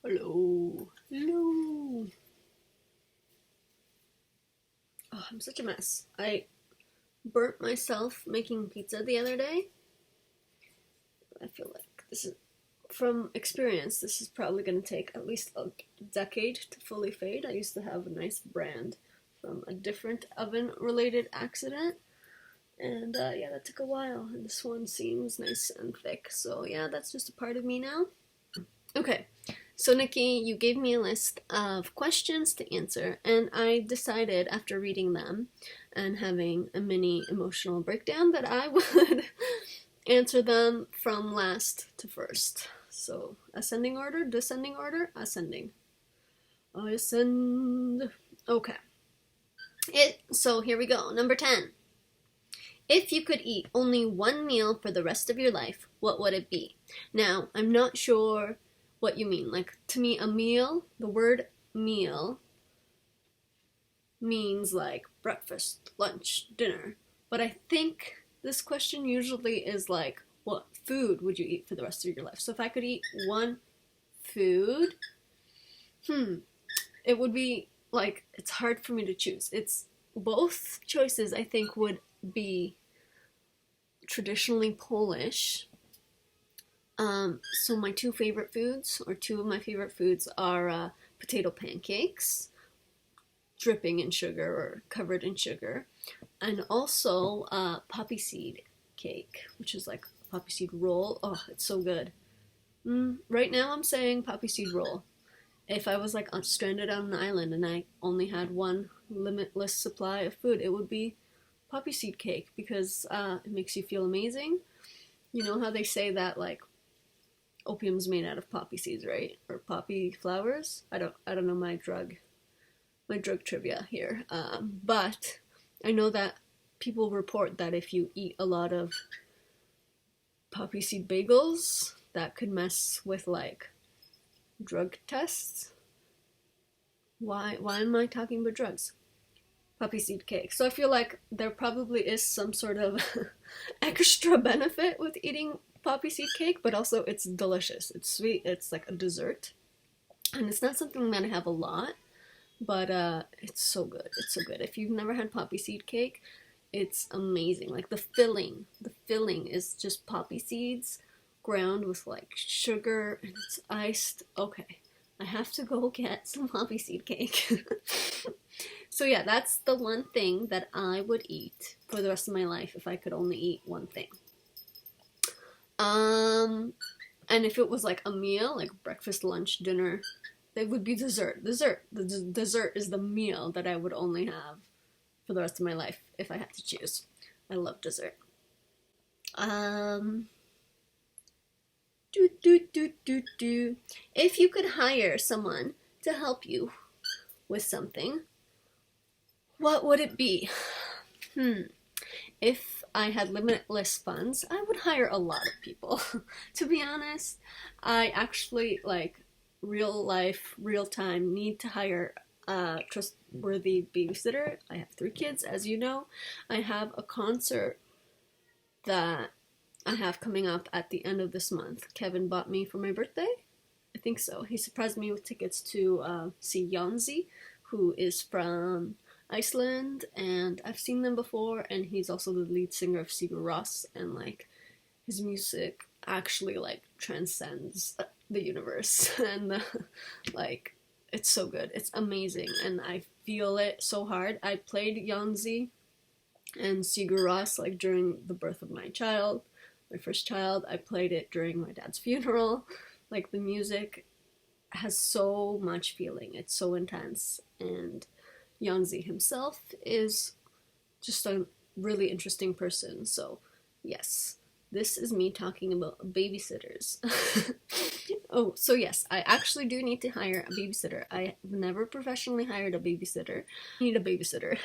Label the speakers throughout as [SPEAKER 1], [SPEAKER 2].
[SPEAKER 1] Hello. Hello. Oh, I'm such a mess. I burnt myself making pizza the other day. I feel like this is, from experience, this is probably going to take at least a decade to fully fade. I used to have a nice brand from a different oven related accident. And yeah, that took a while. And this one seems nice and thick. So yeah, that's just a part of me now. Okay, so Nikki, you gave me a list of questions to answer, and I decided after reading them and having a mini emotional breakdown that I would answer them from last to first. So, ascending order, descending order, ascending. I ascend. Okay. So here we go. Number 10. If you could eat only one meal for the rest of your life, what would it be? Now, I'm not sure what you mean. Like, to me, a meal, the word meal means like breakfast, lunch, dinner. But I think this question usually is like, what food would you eat for the rest of your life? So if I could eat one food, it would be like, it's hard for me to choose. It's both choices I think would be traditionally Polish. So my two favorite foods, or two of my favorite foods, are potato pancakes, dripping in sugar or covered in sugar, and also poppy seed cake, which is like a poppy seed roll. Oh, it's so good. Right now I'm saying poppy seed roll. If I was like stranded on an island and I only had one limitless supply of food, it would be poppy seed cake because it makes you feel amazing. You know how they say that like opium's made out of poppy seeds, right? Or poppy flowers? I don't know my drug trivia here. But I know that people report that if you eat a lot of poppy seed bagels, that could mess with like drug tests. Why am I talking about drugs? Poppy seed cake. So I feel like there probably is some sort of extra benefit with eating poppy seed cake, but also it's delicious. It's sweet. It's like a dessert. And it's not something that I have a lot, but it's so good. It's so good. If you've never had poppy seed cake, it's amazing. Like the filling is just poppy seeds ground with like sugar and it's iced. Okay, I have to go get some poppy seed cake. So yeah, that's the one thing that I would eat for the rest of my life if I could only eat one thing. And if it was like a meal, like breakfast, lunch, dinner, it would be dessert. Dessert is the meal that I would only have for the rest of my life if I had to choose. I love dessert. If you could hire someone to help you with something, what would it be? If I had limitless funds, I would hire a lot of people. To be honest, I actually like real life, real time need to hire a trustworthy babysitter. I have 3 kids, as you know. I have a concert that I have coming up at the end of this month. Kevin bought me for my birthday. I think so. He surprised me with tickets to see Jonsi, who is from Iceland, and I've seen them before, and he's also the lead singer of Sigur Rós, and like his music actually like transcends the universe, and like it's so good, it's amazing, and I feel it so hard. I played Jonsi and Sigur Rós like during the birth of my child, my first child. I played it during my dad's funeral. Like the music has so much feeling, it's so intense, and Jonsi himself is just a really interesting person. So, yes, this is me talking about babysitters. Oh, so yes, I actually do need to hire a babysitter. I've never professionally hired a babysitter. I need a babysitter.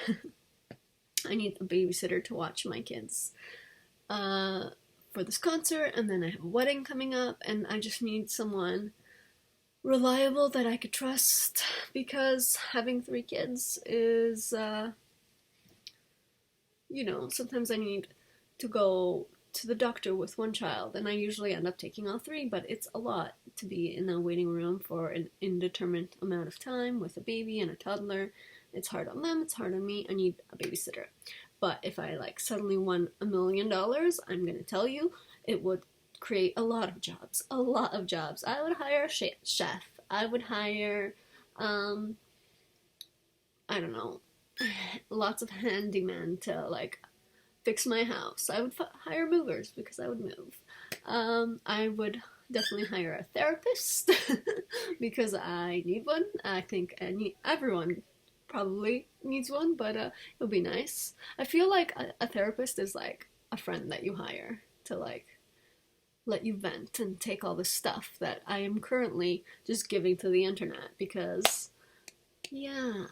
[SPEAKER 1] I need a babysitter to watch my kids for this concert, and then I have a wedding coming up, and I just need someone reliable that I could trust, because having 3 kids is, sometimes I need to go to the doctor with one child, and I usually end up taking all three, but it's a lot to be in a waiting room for an indeterminate amount of time with a baby and a toddler. It's hard on them, it's hard on me. I need a babysitter. But if I like suddenly won $1 million, I'm gonna tell you, it would create a lot of jobs. A lot of jobs. I would hire a chef. I would hire, I don't know, lots of handymen to like fix my house. I would hire movers because I would move. I would definitely hire a therapist because I need one. I think everyone probably needs one, but it would be nice. I feel like a therapist is like a friend that you hire to like let you vent and take all the stuff that I am currently just giving to the internet because, yeah.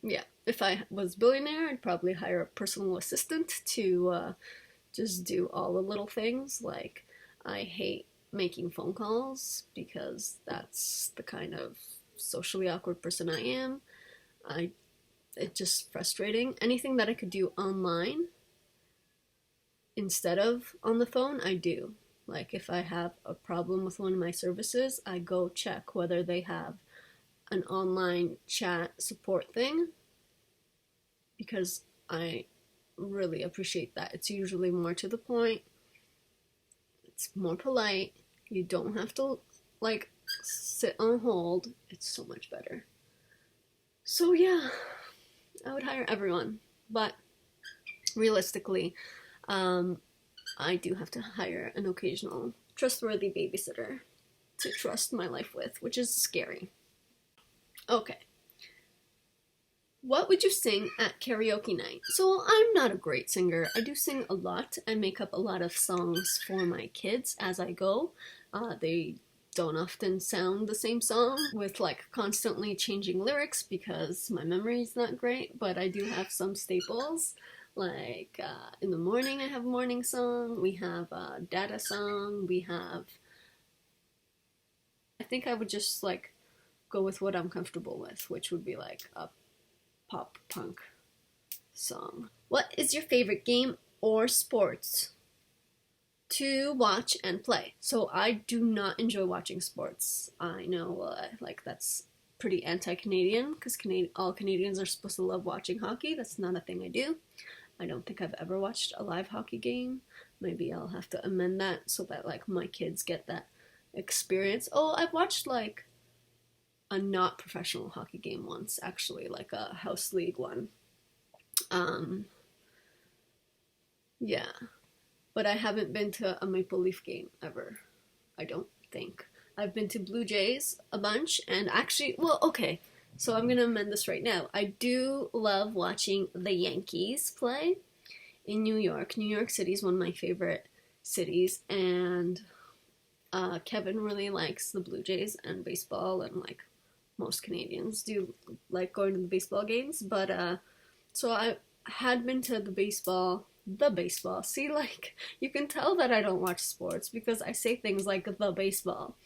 [SPEAKER 1] Yeah, if I was a billionaire, I'd probably hire a personal assistant to just do all the little things. Like, I hate making phone calls because that's the kind of socially awkward person I am. It's just frustrating. Anything that I could do online instead of on the phone, I do. Like, if I have a problem with one of my services, I go check whether they have an online chat support thing because I really appreciate that. It's usually more to the point. It's more polite. You don't have to like sit on hold. It's so much better. So yeah, I would hire everyone, but realistically, I do have to hire an occasional trustworthy babysitter to trust my life with, which is scary. Okay. What would you sing at karaoke night? So I'm not a great singer. I do sing a lot. I make up a lot of songs for my kids as I go. They don't often sound the same song with like constantly changing lyrics because my memory is not great, but I do have some staples. Like in the morning I have a morning song, we have a dada song, I think I would just like go with what I'm comfortable with, which would be like a pop punk song. What is your favorite game or sports to watch and play? So I do not enjoy watching sports. I know like that's pretty anti-Canadian because all Canadians are supposed to love watching hockey. That's not a thing I do. I don't think I've ever watched a live hockey game. Maybe I'll have to amend that so that like my kids get that experience. Oh, I've watched like a not professional hockey game once, actually, like a house league one. Yeah, but I haven't been to a Maple Leaf game ever. I don't think. I've been to Blue Jays a bunch, and actually, well, okay, so I'm gonna amend this right now. I do love watching the Yankees play in New York. New York City is one of my favorite cities, and Kevin really likes the Blue Jays and baseball, and like most Canadians do like going to the baseball games, but so I had been to the baseball. See, like, you can tell that I don't watch sports because I say things like the baseball.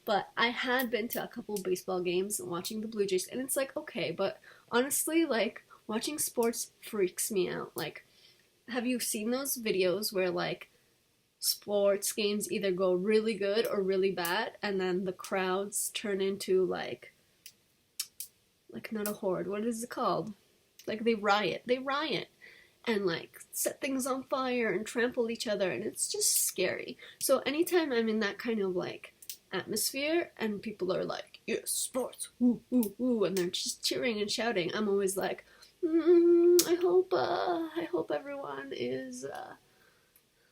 [SPEAKER 1] But I had been to a couple of baseball games and watching the Blue Jays, and it's like, okay, but honestly, like, watching sports freaks me out. Like, have you seen those videos where, like, sports games either go really good or really bad, and then the crowds turn into, like not a horde, what is it called? Like, they riot, and, like, set things on fire and trample each other, and it's just scary. So anytime I'm in that kind of, like, atmosphere, and people are like, yes, sports, woo, woo, woo, and they're just cheering and shouting, I'm always like, I hope everyone is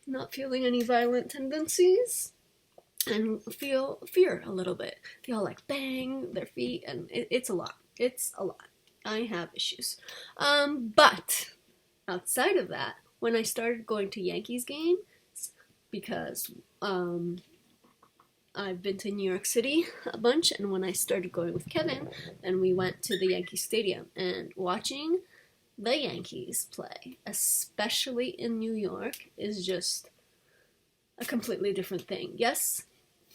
[SPEAKER 1] not feeling any violent tendencies and feel fear a little bit. They all like bang their feet, and it's a lot. It's a lot. I have issues. But outside of that, when I started going to Yankees games, because I've been to New York City a bunch, and when I started going with Kevin, then we went to the Yankee Stadium, and watching the Yankees play, especially in New York, is just a completely different thing. Yes,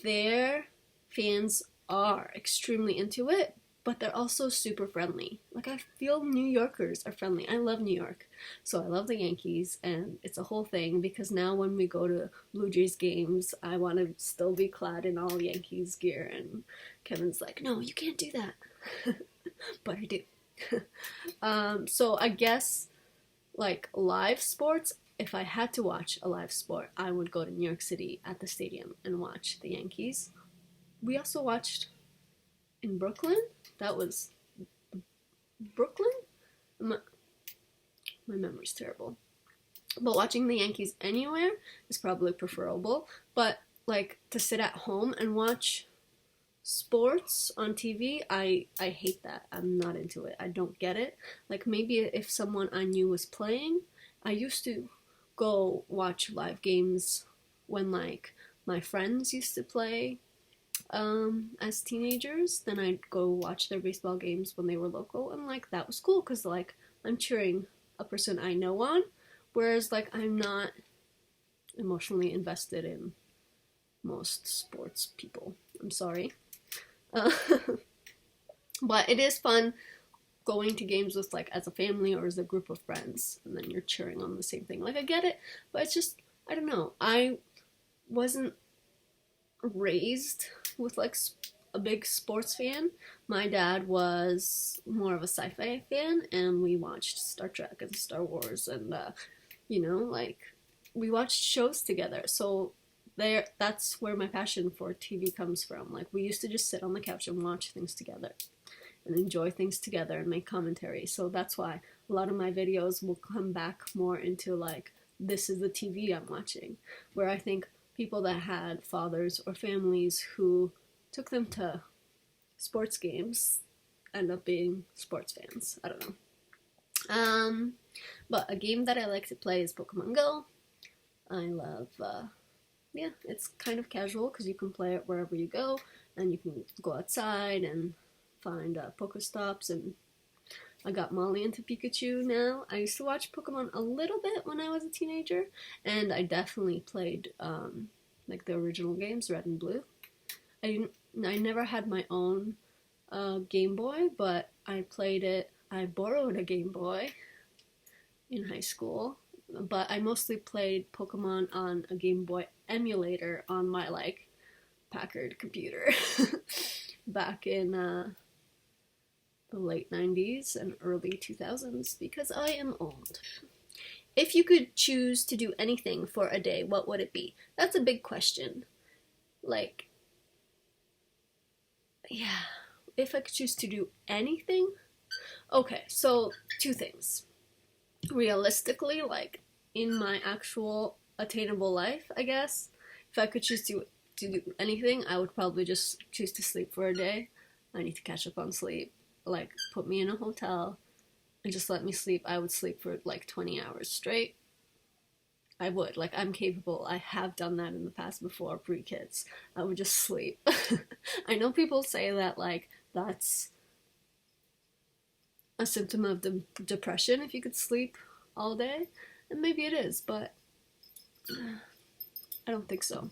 [SPEAKER 1] their fans are extremely into it, but they're also super friendly. Like, I feel New Yorkers are friendly. I love New York. So I love the Yankees, and it's a whole thing because now when we go to Blue Jays games, I want to still be clad in all Yankees gear, and Kevin's like, no, you can't do that. But I do. So I guess, like, live sports, if I had to watch a live sport, I would go to New York City at the stadium and watch the Yankees. We also watched in Brooklyn. That was Brooklyn? My memory's terrible. But watching the Yankees anywhere is probably preferable. But, like, to sit at home and watch sports on TV, I hate that. I'm not into it. I don't get it. Like, maybe if someone I knew was playing, I used to go watch live games when, like, my friends used to play as teenagers. Then I'd go watch their baseball games when they were local, and, like, that was cool because, like, I'm cheering a person I know on, whereas, like, I'm not emotionally invested in most sports people. I'm sorry. But it is fun going to games with, like, as a family or as a group of friends, and then you're cheering on the same thing. Like, I get it, but it's just, I don't know. I wasn't raised with, like, a big sports fan. My dad was more of a sci-fi fan, and we watched Star Trek and Star Wars, and like, we watched shows together. So that's where my passion for TV comes from. Like, we used to just sit on the couch and watch things together and enjoy things together and make commentary. So that's why a lot of my videos will come back more into, like, this is the TV I'm watching, where I think people that had fathers or families who took them to sports games end up being sports fans. I don't know. But a game that I like to play is Pokemon Go. I love, it's kind of casual because you can play it wherever you go, and you can go outside and find Pokestops, and I got Molly into Pikachu now. I used to watch Pokemon a little bit when I was a teenager, and I definitely played, like, the original games, Red and Blue. I never had my own Game Boy, but I played it. I borrowed a Game Boy in high school, but I mostly played Pokemon on a Game Boy emulator on my, like, Packard computer back in the late 90s and early 2000s, because I am old. If you could choose to do anything for a day, what would it be? That's a big question. Like, yeah, if I could choose to do anything? Okay, so 2 things. Realistically, like, in my actual attainable life, I guess, if I could choose to do anything, I would probably just choose to sleep for a day. I need to catch up on sleep. Like, put me in a hotel and just let me sleep. I would sleep for, like, 20 hours straight. I would. Like, I'm capable. I have done that in the past before, pre-kids. I would just sleep. I know people say that, like, that's a symptom of depression if you could sleep all day, and maybe it is, but I don't think so.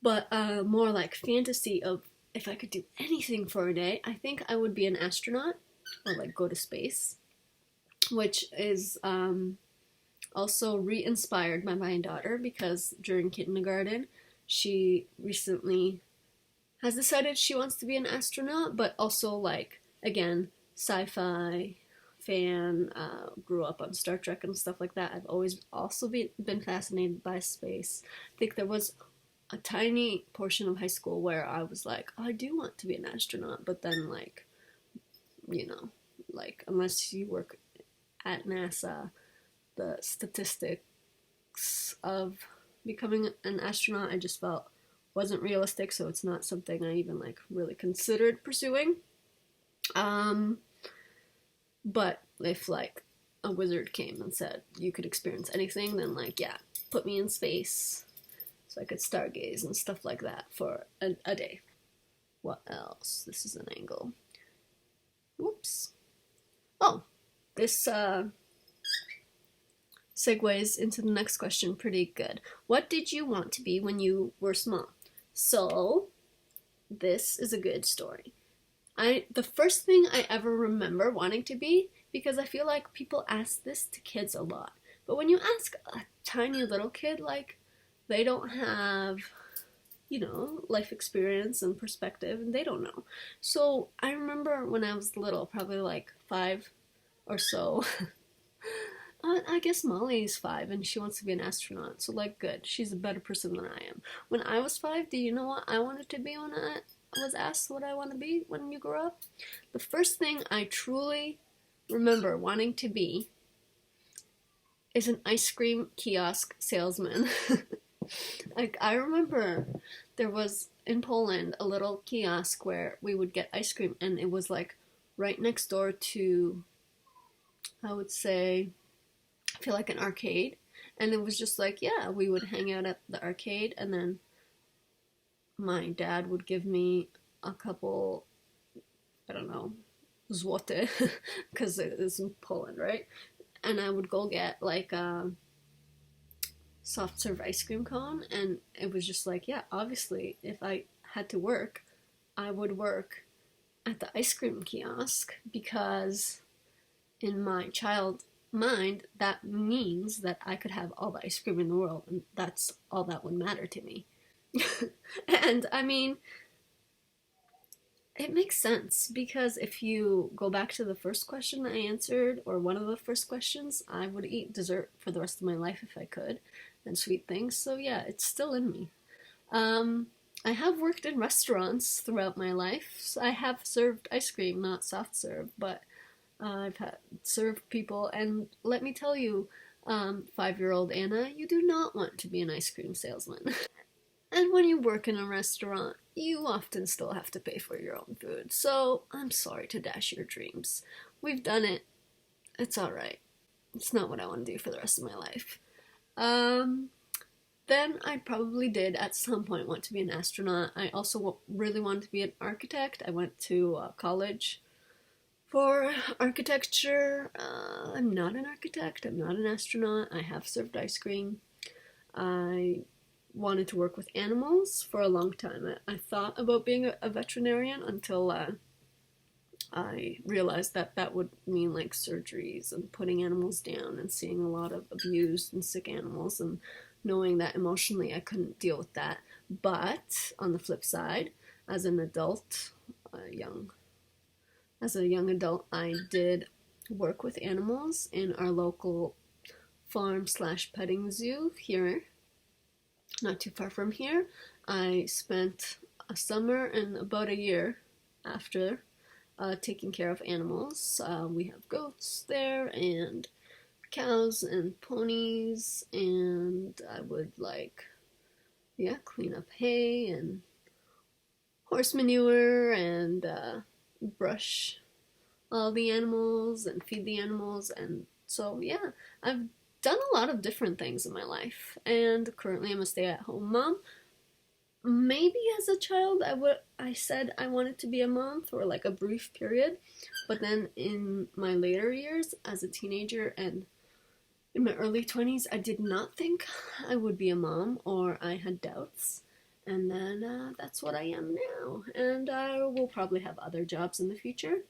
[SPEAKER 1] But more like fantasy of, if I could do anything for a day, I think I would be an astronaut, or, like, go to space, which is also re-inspired by my daughter, because during kindergarten she recently has decided she wants to be an astronaut, but also, like, again, sci-fi fan, grew up on Star Trek and stuff like that. I've always also been fascinated by space. I think there was a tiny portion of high school where I was like, oh, I do want to be an astronaut, but then, like, like, unless you work at NASA, the statistics of becoming an astronaut, I just felt wasn't realistic, so it's not something I even, like, really considered pursuing. But if, like, a wizard came and said you could experience anything, then, like, yeah, put me in space so I could stargaze and stuff like that for a day. What else? This is an angle. Whoops. Oh, this segues into the next question pretty good. What did you want to be when you were small? So, this is a good story. the first thing I ever remember wanting to be, because I feel like people ask this to kids a lot, but when you ask a tiny little kid, like, they don't have, life experience and perspective, and they don't know. So I remember when I was little, probably like 5 or so. I guess Molly's 5 and she wants to be an astronaut. So, like, good. She's a better person than I am. When I was 5, do you know what I wanted to be when I was asked what I want to be when you grow up? The first thing I truly remember wanting to be is an ice cream kiosk salesman. Like, I remember there was in Poland a little kiosk where we would get ice cream, and it was like right next door to, I would say, I feel like an arcade. And it was just like, yeah, we would hang out at the arcade, and then my dad would give me a couple, I don't know, złote, because it is in Poland, right? And I would go get like a soft serve ice cream cone, and it was just like, yeah, obviously, if I had to work, I would work at the ice cream kiosk, because in my child mind, that means that I could have all the ice cream in the world, and that's all that would matter to me. And I mean, it makes sense, because if you go back to the first question I answered, or one of the first questions, I would eat dessert for the rest of my life if I could, and sweet things. So yeah, it's still in me. I have worked in restaurants throughout my life. So I have served ice cream, not soft serve, but I've had served people, and let me tell you, 5-year-old Anna, you do not want to be an ice cream salesman. And when you work in a restaurant, you often still have to pay for your own food. So I'm sorry to dash your dreams. We've done it. It's alright. It's not what I want to do for the rest of my life. Then I probably did at some point want to be an astronaut. I also really wanted to be an architect. I went to college for architecture. I'm not an architect. I'm not an astronaut. I have served ice cream. I wanted to work with animals for a long time. I thought about being a veterinarian until I realized that that would mean like surgeries and putting animals down and seeing a lot of abused and sick animals, and knowing that emotionally I couldn't deal with that. But on the flip side, as an adult, as a young adult, I did work with animals in our local farm slash petting zoo here, not too far from here. I spent a summer and about a year after taking care of animals. We have goats there, and cows and ponies, and I would clean up hay and horse manure, and brush all the animals and feed the animals. And so yeah, I've done a lot of different things in my life, and currently I'm a stay-at-home mom. Maybe as a child I said I wanted to be a mom for like a brief period, but then in my later years as a teenager and in my early 20s, I did not think I would be a mom, or I had doubts. And then that's what I am now. And I will probably have other jobs in the future.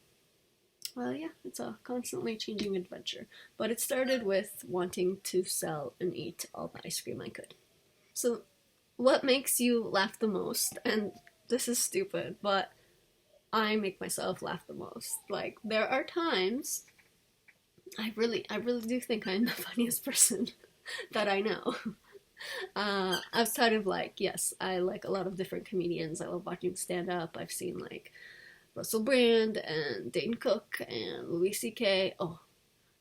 [SPEAKER 1] Well, yeah, it's a constantly changing adventure. But it started with wanting to sell and eat all the ice cream I could. So, what makes you laugh the most? And this is stupid, but I make myself laugh the most. Like, there are times I really do think I'm the funniest person that I know. Outside of yes, I like a lot of different comedians. I love watching stand up. I've seen like Russell Brand and Dane Cook and Louis C.K. Oh,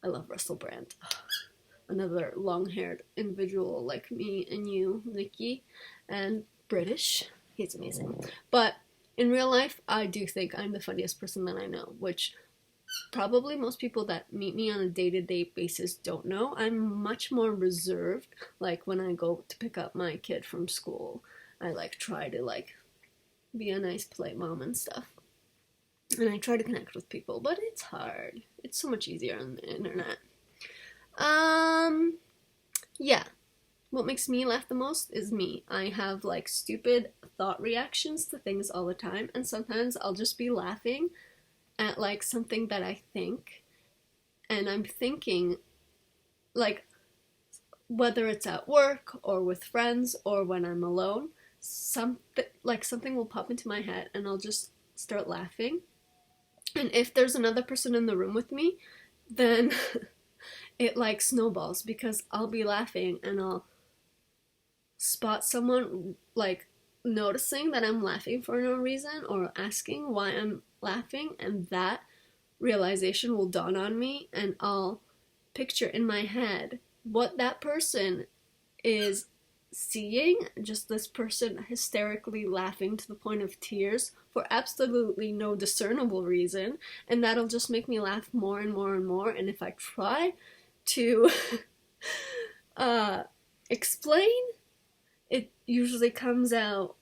[SPEAKER 1] I love Russell Brand. Another long-haired individual like me and you, Nikki, and British. He's amazing. But in real life, I do think I'm the funniest person that I know, which probably most people that meet me on a day-to-day basis don't know. I'm much more reserved. Like when I go to pick up my kid from school, I try to be a nice polite mom and stuff. And I try to connect with people, but it's hard. It's so much easier on the internet. Yeah. What makes me laugh the most is me. I have like stupid thought reactions to things all the time, and sometimes I'll just be laughing at like something that I think, and I'm thinking like whether it's at work or with friends or when I'm alone, something will pop into my head and I'll just start laughing. And if there's another person in the room with me, then it like snowballs because I'll be laughing and I'll spot someone like noticing that I'm laughing for no reason or asking why I'm laughing, and that realization will dawn on me and I'll picture in my head what that person is seeing, just this person hysterically laughing to the point of tears for absolutely no discernible reason, and that'll just make me laugh more and more and more. And if I try to uh, explain, it usually comes out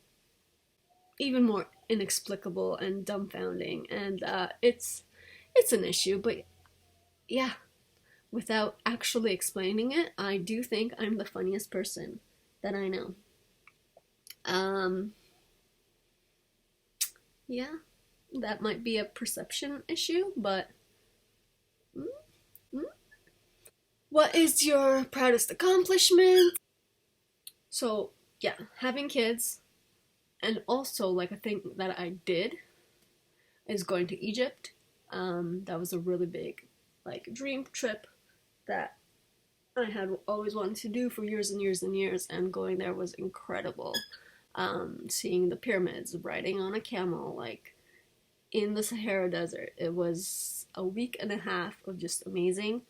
[SPEAKER 1] even more inexplicable and dumbfounding, and it's an issue. But yeah, without actually explaining it, I do think I'm the funniest person that I know. Um, yeah, that might be a perception issue, but mm, mm. What is your proudest accomplishment? So, yeah, having kids, and also like a thing that I did is going to Egypt. That was a really big like dream trip that I had always wanted to do for years and years and years, and going there was incredible. Seeing the pyramids, riding on a camel, like in the Sahara Desert. It was a week and a half of just amazing,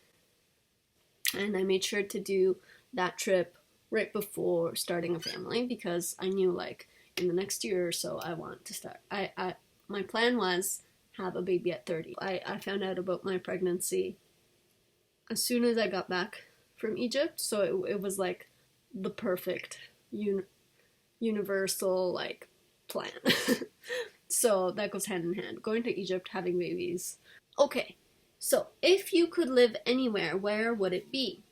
[SPEAKER 1] and I made sure to do that trip right before starting a family because I knew like in the next year or so I want to start. My plan was have a baby at 30. I found out about my pregnancy as soon as I got back from Egypt, so it was like the perfect universal like plan. So that goes hand in hand. Going to Egypt, having babies. Okay, so if you could live anywhere, where would it be?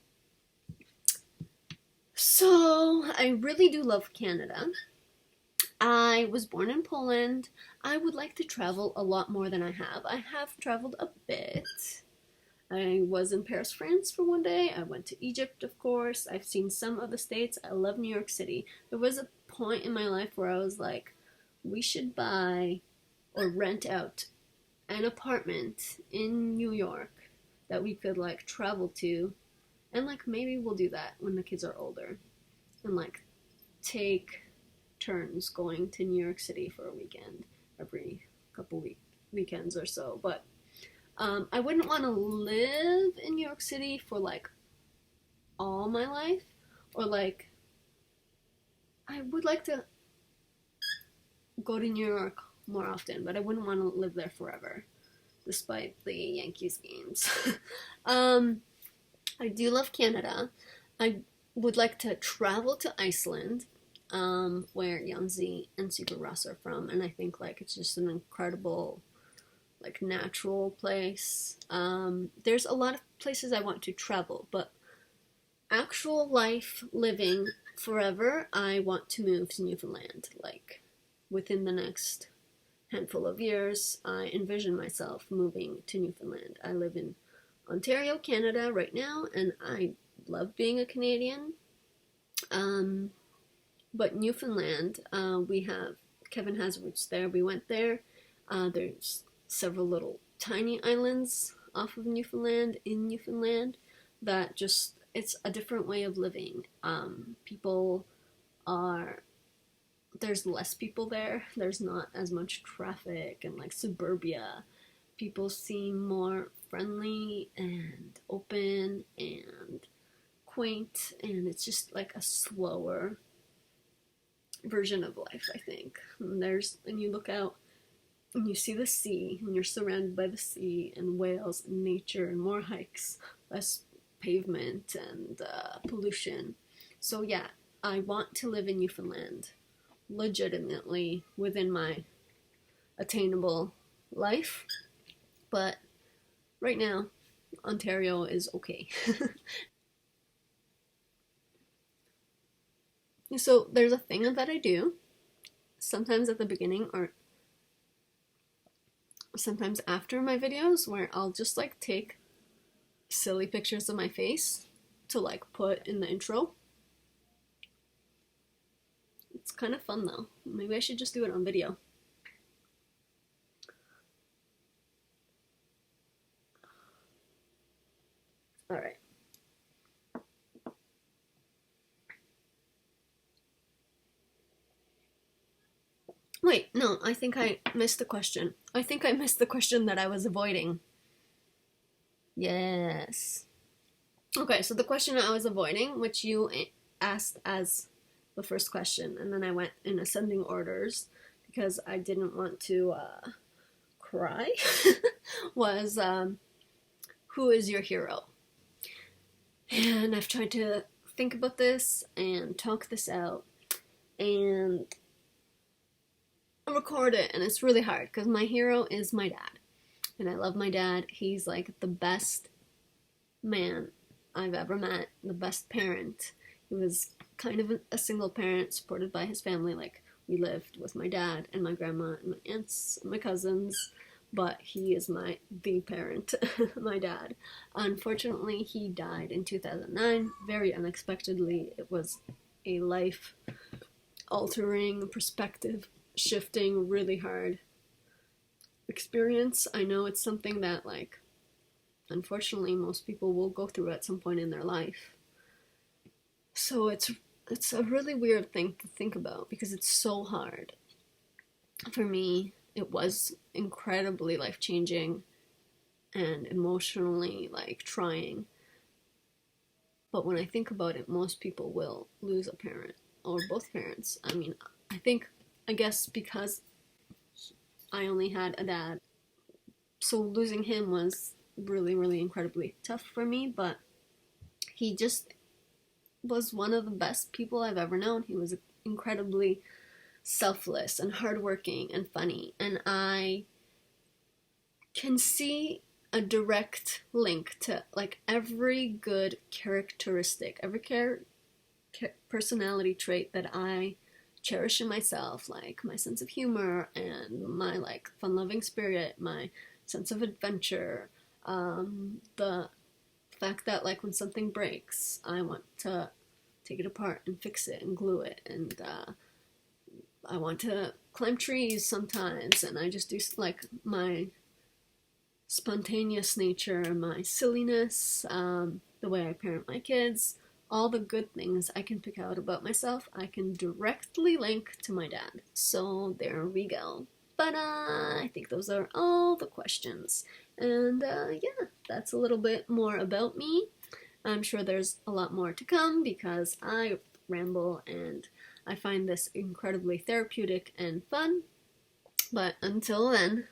[SPEAKER 1] So I really do love Canada. I was born in Poland. I would like to travel a lot more than I have. I have traveled a bit. I was in Paris, France for one day. I went to Egypt, of course. I've seen some of the states. I love New York City. There was a point in my life where I was like, we should buy or rent out an apartment in New York that we could like travel to, and like maybe we'll do that when the kids are older and like take turns going to New York City for a weekend every weekends or so. But I wouldn't want to live in New York City for like all my life, or like I would like to go to New York more often, but I wouldn't want to live there forever, despite the Yankees games. I do love Canada. I would like to travel to Iceland, where Yanzi and Sigur Rós are from, and I think like it's just an incredible, like natural place. There's a lot of places I want to travel, but actual life living forever, I want to move to Newfoundland. Like within the next handful of years, I envision myself moving to Newfoundland. I live in Ontario, Canada right now, and I love being a Canadian. But Newfoundland, Kevin has roots there. We went there. There's several little tiny islands off of Newfoundland, in Newfoundland, that just, it's a different way of living. People are, there's less people there. There's not as much traffic and like suburbia. People seem more friendly and open and quaint, and it's just like a slower version of life, I think. And you look out and you see the sea, and you're surrounded by the sea and whales and nature and more hikes, less pavement and pollution. So yeah, I want to live in Newfoundland legitimately within my attainable life, but right now Ontario is okay. So there's a thing that I do sometimes at the beginning or sometimes after my videos where I'll just like take silly pictures of my face to like put in the intro. It's kind of fun though. Maybe I should just do it on video. Alright. Wait, no, I think I missed the question. I think I missed the question that I was avoiding. Yes. Okay, so the question I was avoiding, which you asked as the first question, and then I went in ascending orders because I didn't want to cry, was who is your hero? And I've tried to think about this and talk this out and record it, and it's really hard because my hero is my dad. And I love my dad. He's like the best man I've ever met, the best parent. He was kind of a single parent supported by his family. Like, we lived with my dad and my grandma and my aunts and my cousins, but he is the parent, my dad. Unfortunately, he died in 2009, very unexpectedly. It was a life-altering, perspective-shifting, really hard experience. I know it's something that, like, unfortunately, most people will go through at some point in their life. So it's a really weird thing to think about because it's so hard. For me, it was incredibly life-changing and emotionally, like, trying. But when I think about it, most people will lose a parent or both parents. I mean, I guess because I only had a dad, so losing him was really, really incredibly tough for me, but he just was one of the best people I've ever known. He was incredibly selfless and hardworking and funny, and I can see a direct link to like every good characteristic, every personality trait that I cherish in myself, like my sense of humor and my like fun-loving spirit, my sense of adventure, the fact that like when something breaks, I want to take it apart and fix it and glue it, and I want to climb trees sometimes, and I just do like my spontaneous nature, my silliness, the way I parent my kids, all the good things I can pick out about myself, I can directly link to my dad. So there we go. But I think those are all the questions. And yeah, that's a little bit more about me. I'm sure there's a lot more to come because I ramble and I find this incredibly therapeutic and fun. But until then,